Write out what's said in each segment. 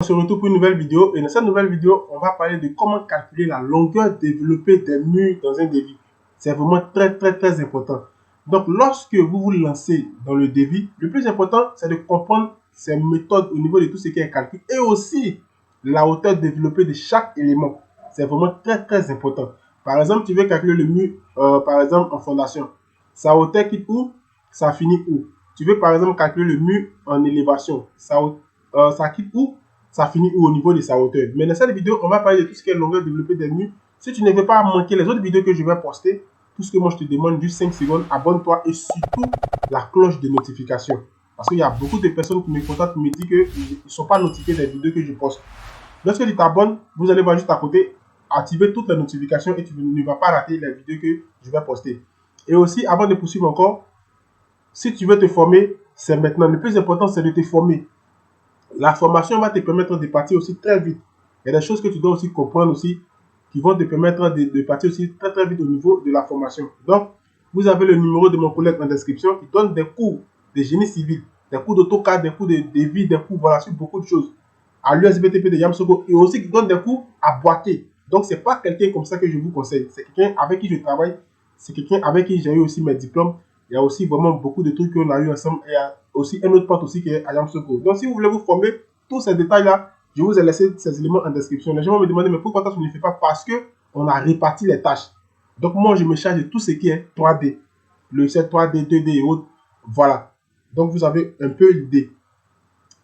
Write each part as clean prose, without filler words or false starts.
On se retrouve pour une nouvelle vidéo et dans cette nouvelle vidéo, on va parler de comment calculer la longueur développée des murs dans un devis. C'est vraiment très important. Donc, lorsque vous vous lancez dans le devis, le plus important, c'est de comprendre ces méthodes au niveau de tout ce qui est calcul et aussi la hauteur développée de chaque élément. C'est vraiment très important. Par exemple, tu veux calculer le mur, par exemple, en fondation. Sa hauteur quitte où? Ça finit où? Tu veux, par exemple, calculer le mur en élévation. Ça quitte où? Ça finit au niveau de sa hauteur. Mais dans cette vidéo, on va parler de tout ce qui est longueur développée des murs. Si tu ne veux pas manquer les autres vidéos que je vais poster, tout ce que moi je te demande, juste 5 secondes, abonne-toi et surtout la cloche de notification. Parce qu'il y a beaucoup de personnes qui me contactent, qui me disent qu'ils ne sont pas notifiés des vidéos que je poste. Lorsque tu t'abonnes, vous allez voir juste à côté, activer toutes les notifications et tu ne vas pas rater les vidéos que je vais poster. Et aussi, avant de poursuivre encore, si tu veux te former, c'est maintenant. Le plus important, c'est de te former. La formation va te permettre de partir aussi très vite. Il y a des choses que tu dois aussi comprendre aussi qui vont te permettre de partir aussi très vite au niveau de la formation. Donc, vous avez le numéro de mon collègue en description qui donne des cours de génie civil, des cours d'AutoCAD, des cours de devis, des cours voilà, sur beaucoup de choses. À l'USBTP de Yamsogo et aussi qui donne des cours à boîter. Donc, ce n'est pas quelqu'un comme ça que je vous conseille. C'est quelqu'un avec qui je travaille. C'est quelqu'un avec qui j'ai eu aussi mes diplômes. Il y a aussi vraiment beaucoup de trucs qu'on a eu ensemble. Et il y a aussi un autre pote aussi qui est à Yamsogo. Donc, si vous voulez vous former, tous ces détails-là, je vous ai laissé ces éléments en description. Les gens vont me demander, mais pourquoi toi tu ne le fais pas? Parce qu'on a réparti les tâches. Donc, moi, je me charge de tout ce qui est 3D. Le set 3D, 2D et autres. Voilà. Donc, vous avez un peu l'idée.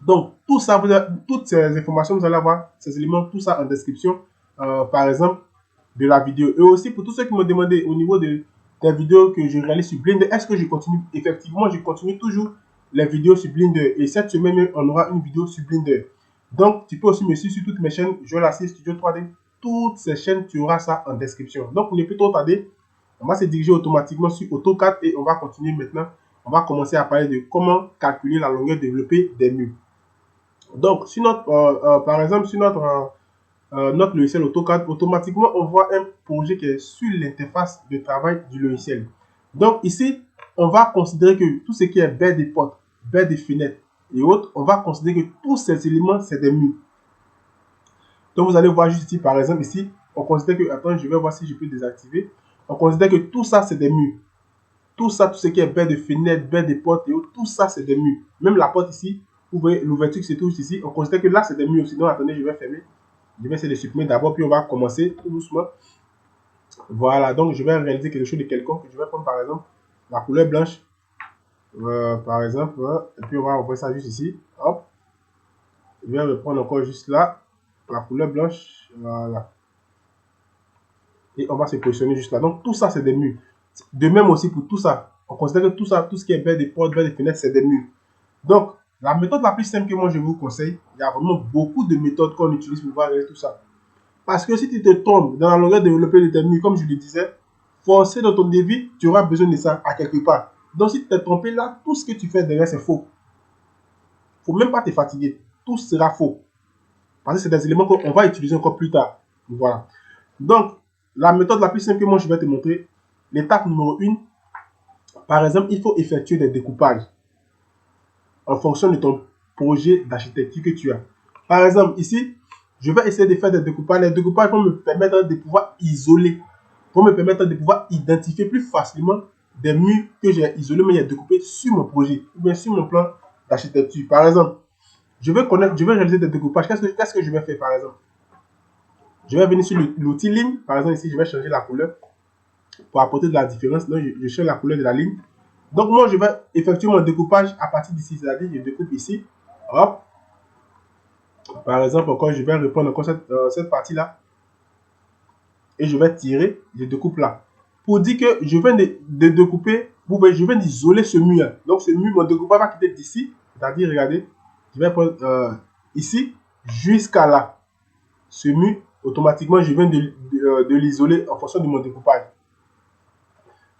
Donc, tout ça, toutes ces informations, vous allez avoir ces éléments, tout ça en description, par exemple, de la vidéo. Et aussi, pour tous ceux qui m'ont demandé au niveau des vidéos que je réalise sur Blender, est-ce que je continue? Effectivement, je continue toujours les vidéos sur Blender. Et cette semaine, on aura une vidéo sur Blender. Donc, tu peux aussi me suivre sur toutes mes chaînes, Joel Assis Studio 3D. Toutes ces chaînes, tu auras ça en description. Donc, pour ne plus trop tarder, on va se diriger automatiquement sur AutoCAD et on va continuer maintenant. On va commencer à parler de comment calculer la longueur développée des murs. Donc, sur notre, par exemple, sur notre logiciel AutoCAD, automatiquement, on voit un projet qui est sur l'interface de travail du logiciel. Donc, ici, on va considérer que tout ce qui est baie des portes, baie des fenêtres et autres, on va considérer que tous ces éléments, c'est des murs. Donc, vous allez voir juste ici, par exemple, ici, on considère que, attends, je vais voir si je peux désactiver. On considère que tout ça, c'est des murs. Tout ça, tout ce qui est baie de fenêtres, baie de portes et autres, tout ça, c'est des murs. Même la porte ici, vous voyez l'ouverture qui se trouve ici, on considère que là, c'est des murs. Sinon, attendez, je vais fermer. Je vais essayer de supprimer d'abord, puis on va commencer tout doucement. Voilà, donc je vais réaliser quelque chose de quelconque. Je vais prendre par exemple la couleur blanche. Par exemple, et puis on va envoyer ça juste ici. Hop. Je vais reprendre encore juste là. La couleur blanche. Voilà. Et on va se positionner juste là. Donc tout ça, c'est des murs. De même aussi pour tout ça. On considère que tout ça, tout ce qui est baie des portes, baie des fenêtres, c'est des murs. Donc, la méthode la plus simple que moi je vous conseille, il y a vraiment beaucoup de méthodes qu'on utilise pour voir tout ça. Parce que si tu te trompes dans la longueur développée de tes murs, comme je le disais, forcé dans ton devis, tu auras besoin de ça à quelque part. Donc si tu t'es trompé là, tout ce que tu fais derrière, c'est faux. Il ne faut même pas te fatiguer. Tout sera faux. Parce que c'est des éléments qu'on va utiliser encore plus tard. Voilà. Donc, la méthode la plus simple que moi je vais te montrer, l'étape numéro 1, par exemple, il faut effectuer des découpages en fonction de ton projet d'architecture que tu as. Par exemple, ici, je vais essayer de faire des découpages. Les découpages vont me permettre de pouvoir isoler, vont me permettre de pouvoir identifier plus facilement des murs que j'ai isolés, mais il y a découpés sur mon projet, ou bien sur mon plan d'architecture. Par exemple, je vais réaliser des découpages. Qu'est-ce que je vais faire, par exemple? Je vais venir sur l'outil ligne. Par exemple, ici, je vais changer la couleur pour apporter de la différence. Donc, je change la couleur de la ligne. Donc, moi, je vais effectuer mon découpage à partir d'ici. C'est-à-dire, je découpe ici. Hop. Par exemple, encore, je vais reprendre encore cette partie-là. Et je vais tirer, je découpe là. Pour dire que je viens de découper, vous voyez, je viens d'isoler ce mur. Donc, ce mur, mon découpage va quitter d'ici. C'est-à-dire, regardez, je vais prendre ici jusqu'à là. Ce mur, automatiquement, je viens de l'isoler en fonction de mon découpage.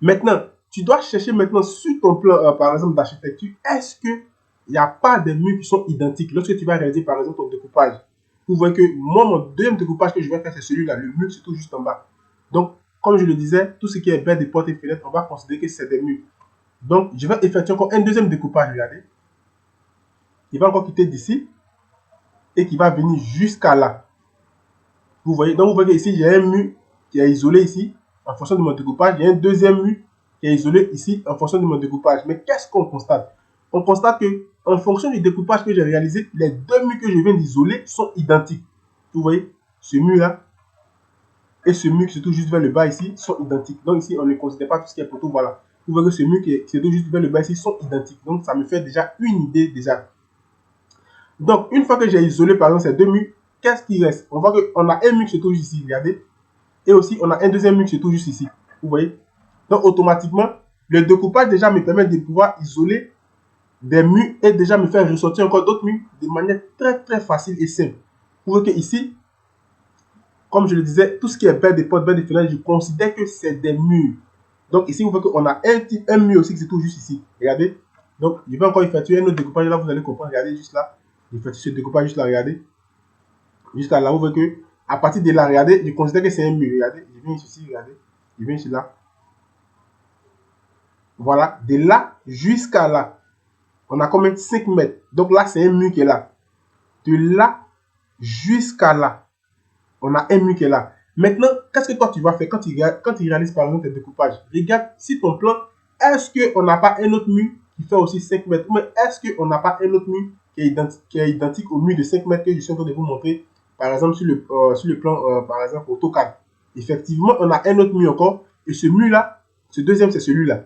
Maintenant, tu dois chercher maintenant sur ton plan, par exemple, d'architecture, est-ce qu'il n'y a pas des murs qui sont identiques lorsque tu vas réaliser, par exemple, ton découpage? Vous voyez que moi, mon deuxième découpage que je vais faire, c'est celui-là. Le mur se trouve juste en bas. Donc, comme je le disais, tout ce qui est baie des portes et fenêtres, on va considérer que c'est des murs. Donc, je vais effectuer encore un deuxième découpage, regardez. Il va encore quitter d'ici. et qui va venir jusqu'à là. Vous voyez, donc vous voyez ici, j'ai un mur qui est isolé ici en fonction de mon découpage. J'ai un deuxième mur qui est isolé ici en fonction de mon découpage. Mais qu'est-ce qu'on constate? On constate que en fonction du découpage que j'ai réalisé, les deux murs que je viens d'isoler sont identiques. Vous voyez, ce mur-là et ce mur qui se trouve juste vers le bas ici sont identiques. Donc ici, on ne considère pas tout ce qui est poteau. Voilà. Vous voyez que ce mur qui se trouve juste vers le bas ici sont identiques. Donc ça me fait déjà une idée déjà. Donc une fois que j'ai isolé par exemple ces deux murs, qu'est-ce qui reste? On voit qu'on a un mur qui se trouve ici, regardez. Et aussi, on a un deuxième mur qui se trouve juste ici. Vous voyez? Donc automatiquement, le découpage déjà me permet de pouvoir isoler des murs et déjà me faire ressortir encore d'autres murs de manière très facile et simple. Vous voyez que ici, comme je le disais, tout ce qui est baie des portes, baie des fenêtres, je considère que c'est des murs. Donc ici, vous voyez qu'on a un mur aussi qui se trouve juste ici. Regardez. Donc, je vais encore effectuer un autre découpage. Là, vous allez comprendre. Regardez juste là. J'effectue ce découpage juste là. Regardez. Juste là, vous voyez que à partir de là, regardez, je considère que c'est un mur. Regardez. Je viens ici, regardez. Je viens ici là. Voilà. De là jusqu'à là. On a combien? 5 mètres. Donc là, c'est un mur qui est là. De là jusqu'à là. On a un mur qui est là. Maintenant, qu'est-ce que toi tu vas faire quand tu réalises par exemple tes découpages? Regarde si ton plan, est-ce qu'on n'a pas un autre mur qui fait aussi 5 mètres? Mais est-ce qu'on n'a pas un autre mur qui est identique au mur de 5 mètres que je suis en train de vous montrer, par exemple sur le plan, par exemple AutoCAD? Effectivement, on a un autre mur encore. Et ce mur-là, ce deuxième, c'est celui-là.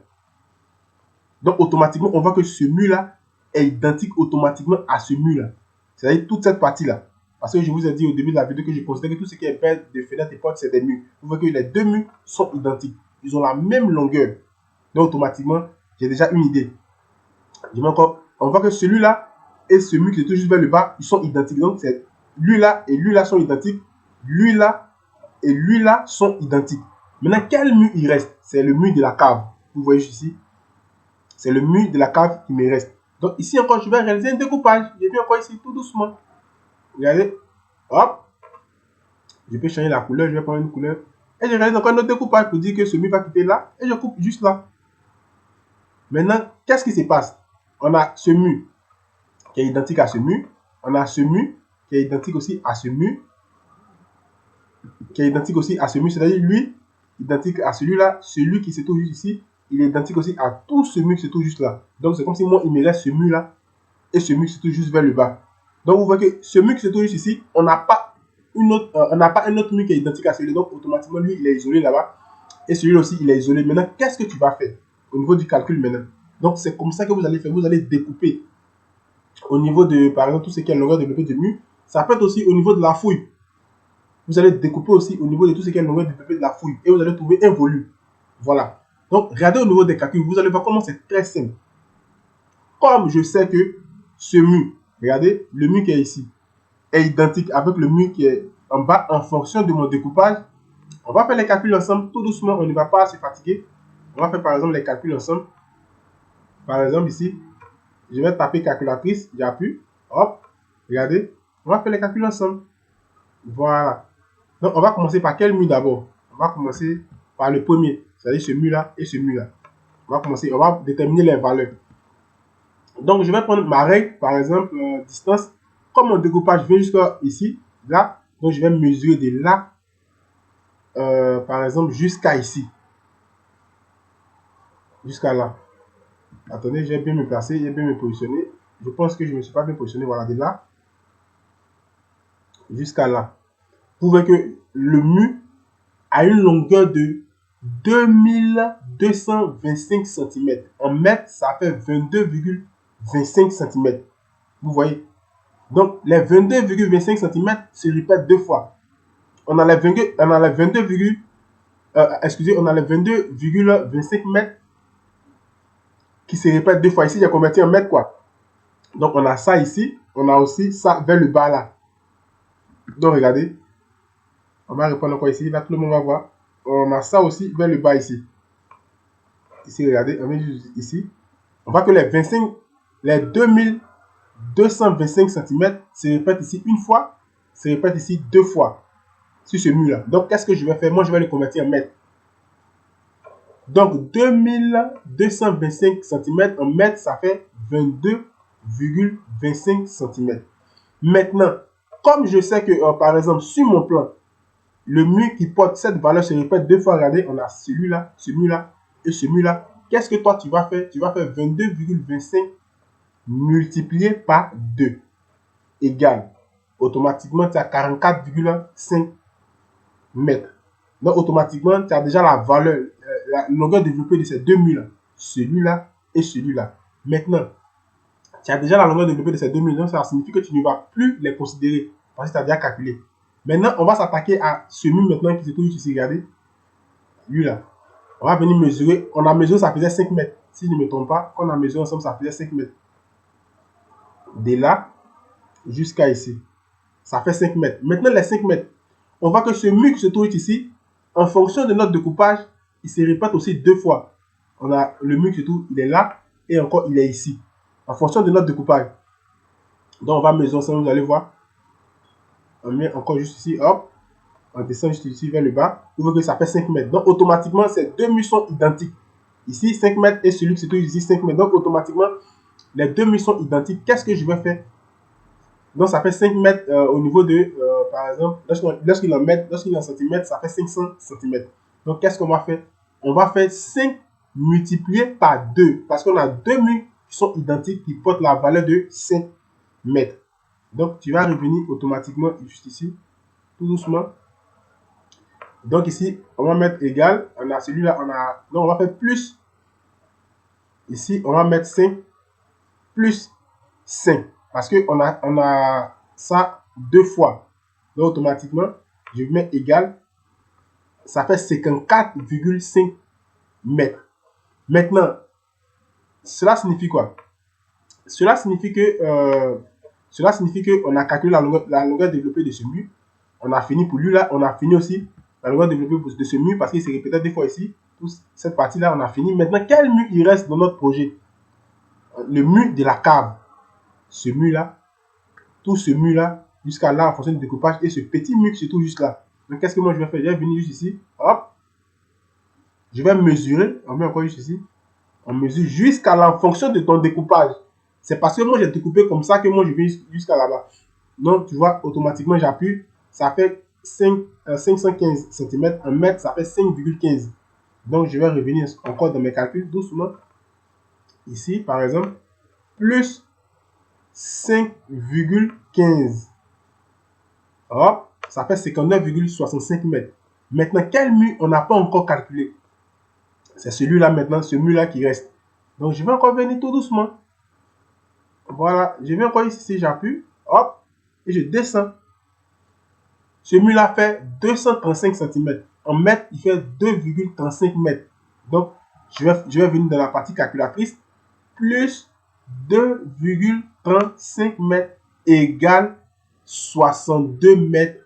Donc, automatiquement, on voit que ce mur-là est identique automatiquement à ce mur-là. C'est-à-dire toute cette partie-là. Parce que je vous ai dit au début de la vidéo que je considère que tout ce qui est baie de fenêtres et portes, c'est des murs. Vous voyez que les deux murs sont identiques. Ils ont la même longueur. Donc, automatiquement, j'ai déjà une idée. Je mets encore. On voit que celui-là et ce mur qui est tout juste vers le bas, ils sont identiques. Donc, c'est lui-là et lui-là sont identiques. Lui-là et lui-là sont identiques. Maintenant, quel mur il reste? C'est le mur de la cave. Vous voyez ici. C'est le mur de la cave qui me reste. Donc, ici encore, je vais réaliser un découpage. Je viens encore ici tout doucement. Regardez, hop, je peux changer la couleur, je vais prendre une couleur. Et je réalise encore un autre découpage pour dire que ce mur va quitter là. Et je coupe juste là. Maintenant, qu'est-ce qui se passe? On a ce mur qui est identique à ce mur. On a ce mur qui est identique aussi à ce mur. Qui est identique aussi à ce mur. C'est-à-dire lui, identique à celui-là. Celui qui se trouve juste ici, il est identique aussi à tout ce mur qui se trouve juste là. Donc, c'est comme si moi, il me reste ce mur-là. Et ce mur qui se trouve juste vers le bas. Donc, vous voyez que ce mur qui se trouve juste ici, on n'a pas un autre mur qui est identique à celui-là. Donc, automatiquement, lui, il est isolé là-bas. Et celui-là aussi, il est isolé. Maintenant, qu'est-ce que tu vas faire au niveau du calcul maintenant? Donc, c'est comme ça que vous allez faire. Vous allez découper au niveau de, par exemple, tout ce qui est longueur développée de mur. Ça peut être aussi au niveau de la fouille. Vous allez découper aussi au niveau de tout ce qui est longueur développée de la fouille. Et vous allez trouver un volume. Voilà. Donc, regardez au niveau des calculs. Vous allez voir comment c'est très simple. Comme je sais que ce mur, regardez, le mur qui est ici, est identique avec le mur qui est en bas en fonction de mon découpage. On va faire les calculs ensemble tout doucement, on ne va pas se fatiguer. On va faire par exemple les calculs ensemble. Par exemple ici, je vais taper calculatrice, j'appuie, hop, regardez, on va faire les calculs ensemble. Voilà. Donc on va commencer par quel mur d'abord? On va commencer par le premier, c'est-à-dire ce mur-là et ce mur-là. On va déterminer les valeurs. Donc je vais prendre ma règle, par exemple, distance. Comme mon découpage vient jusqu'à ici, là, donc je vais mesurer de là, par exemple, jusqu'à ici. Jusqu'à là. Attendez, j'ai bien me placer, j'ai bien me positionner. Je pense que je ne me suis pas bien positionné. Voilà, de là jusqu'à là. Vous voyez que le mur a une longueur de 2225 cm. En mètres, ça fait 22,25 cm. Vous voyez? Donc, les 22,25 cm se répètent deux fois. On a les 22,25 mètres qui se répètent deux fois. Ici, j'ai converti en mètres, quoi. Donc, on a ça ici. On a aussi ça vers le bas, là. Donc, regardez. On va répondre encore ici. Là, tout le monde va voir. On a ça aussi vers le bas, ici. Ici, regardez. On vient ici. On voit que les 2225 cm se répètent ici une fois. Se répètent ici deux fois. Sur ce mur-là. Donc, qu'est-ce que je vais faire? Moi, je vais le convertir en mètres. Donc, 2225 cm en mètres, ça fait 22,25 cm. Maintenant, comme je sais que, par exemple, sur mon plan, le mur qui porte cette valeur se répète 2 fois. Regardez, on a celui-là, celui-là et celui-là. Qu'est-ce que toi, tu vas faire? Tu vas faire 22,25 multiplié par 2 égale. Automatiquement, tu as 44,5 mètres. Donc, automatiquement, tu as déjà la valeur, la longueur développée de ces deux murs-là. Celui-là et celui-là. Maintenant, tu as déjà la longueur développée de ces deux murs. Donc, ça signifie que tu ne vas plus les considérer parce que tu as déjà calculé. Maintenant, on va s'attaquer à ce mur maintenant qui se trouve ici. Regardez. Lui-là. On va venir mesurer. On a mesuré, ça faisait 5 mètres. Si je ne me trompe pas, quand on a mesuré ensemble, ça faisait 5 mètres. De là jusqu'à ici. Ça fait 5 mètres. Maintenant, les 5 mètres, on voit que ce mur qui se trouve ici, en fonction de notre découpage, il se répète aussi 2 fois. On a le mur qui se trouve, il est là, et encore, il est ici. En fonction de notre découpage. Donc, on va mesurer ensemble, vous allez voir. On met encore juste ici, hop. On descend juste ici vers le bas. Vous voyez que ça fait 5 mètres. Donc, automatiquement, ces deux murs sont identiques. Ici, 5 mètres, et celui qui se trouve ici, 5 mètres. Donc, automatiquement, les deux murs sont identiques. Qu'est-ce que je vais faire? Donc, ça fait 5 mètres au niveau de, par exemple, lorsqu'il est en centimètres, ça fait 500 cm. Donc, qu'est-ce qu'on va faire? On va faire 5 multiplié par 2. Parce qu'on a deux murs qui sont identiques, qui portent la valeur de 5 mètres. Donc, tu vas revenir automatiquement juste ici, tout doucement. Donc, ici, on va mettre égal. On a celui-là, donc, on va faire plus. Ici, on va mettre 5 plus 5. Parce qu'on a ça 2 fois. Donc, automatiquement, je mets égal. Ça fait 54,5 mètres. Maintenant, cela signifie quoi? Cela signifie que on a calculé la longueur développée de ce mur. On a fini pour lui là. On a fini aussi la longueur développée de ce mur parce qu'il s'est répété 2 fois ici. Cette partie-là, on a fini. Maintenant, quel mur il reste dans notre projet? Le mur de la cave. Ce mur-là, tout ce mur-là, jusqu'à là, en fonction du découpage, et ce petit mur qui se trouve juste là. Donc, qu'est-ce que moi je vais faire? Je vais venir juste ici, hop, je vais mesurer, on met encore juste ici, on mesure jusqu'à là, en fonction de ton découpage. C'est parce que moi j'ai découpé comme ça que moi je vais jusqu'à là-bas. Donc, tu vois, automatiquement, j'appuie, ça fait 515 cm, 1 mètre, ça fait 5,15. Donc, je vais revenir encore dans mes calculs doucement. Ici, par exemple, plus 5,15. Hop, ça fait 59,65 mètres. Maintenant, quel mur on n'a pas encore calculé? C'est celui-là maintenant, ce mur-là qui reste. Donc, je vais encore venir tout doucement. Voilà, je viens encore ici, j'appuie, hop, et je descends. Ce mur-là fait 235 cm. En mètres, il fait 2,35 mètres. Donc, je vais venir dans la partie calculatrice. Plus 2,35 mètres égale 62 mètres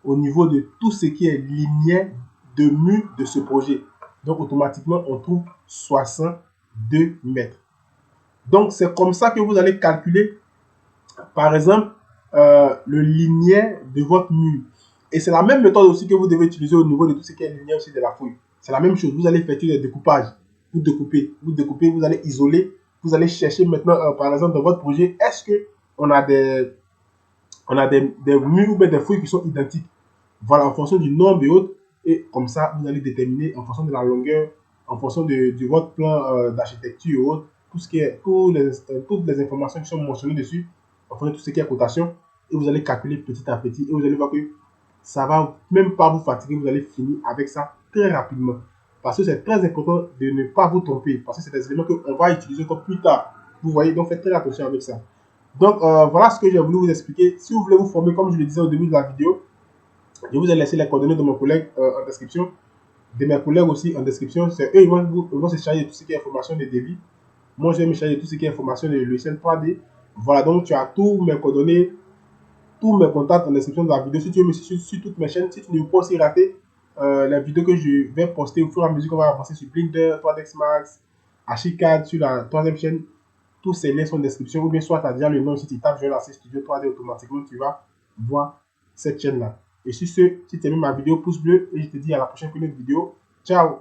au niveau de tout ce qui est linéaire de mur de ce projet. Donc, automatiquement, on trouve 62 mètres. Donc, c'est comme ça que vous allez calculer, par exemple, le linéaire de votre mur. Et c'est la même méthode aussi que vous devez utiliser au niveau de tout ce qui est linéaire aussi de la fouille. C'est la même chose. Vous allez effectuer des découpages. Vous découpez, vous allez isoler. Vous allez chercher maintenant, par exemple, dans votre projet, est-ce qu'on a des murs ou bien des fouilles qui sont identiques. Voilà, en fonction du nombre et autres. Et comme ça, vous allez déterminer en fonction de la longueur, en fonction de votre plan d'architecture et autres, toutes les informations qui sont mentionnées dessus, en fonction de tout ce qui est cotation. Et vous allez calculer petit à petit. Et vous allez voir que ça ne va même pas vous fatiguer. Vous allez finir avec ça très rapidement. Parce que c'est très important de ne pas vous tromper. Parce que c'est des éléments qu'on va utiliser encore plus tard. Vous voyez, donc faites très attention avec ça. Donc, voilà ce que j'ai voulu vous expliquer. Si vous voulez vous former, comme je le disais au début de la vidéo, je vous ai laissé les coordonnées de mon collègue en description. De mes collègues aussi en description. C'est eux, ils vont se charger de tout ce qui est information de débit. Moi, je vais me charger de tout ce qui est information de logiciel 3D. Voilà, donc tu as tous mes coordonnées, tous mes contacts en description de la vidéo. Si tu veux me suivre sur toutes mes chaînes, si tu ne veux pas aussi rater les vidéos que je vais poster au fur et à mesure qu'on va avancer sur Blender, 3ds Max, Archicad, sur la troisième chaîne, tous ces liens sont en description, ou bien soit tu as déjà le nom, si tu tapes je lancer Studio 3D automatiquement, tu vas voir cette chaîne là. Et sur ce, si tu as aimé ma vidéo, pouce bleu, et je te dis à la prochaine vidéo. Ciao!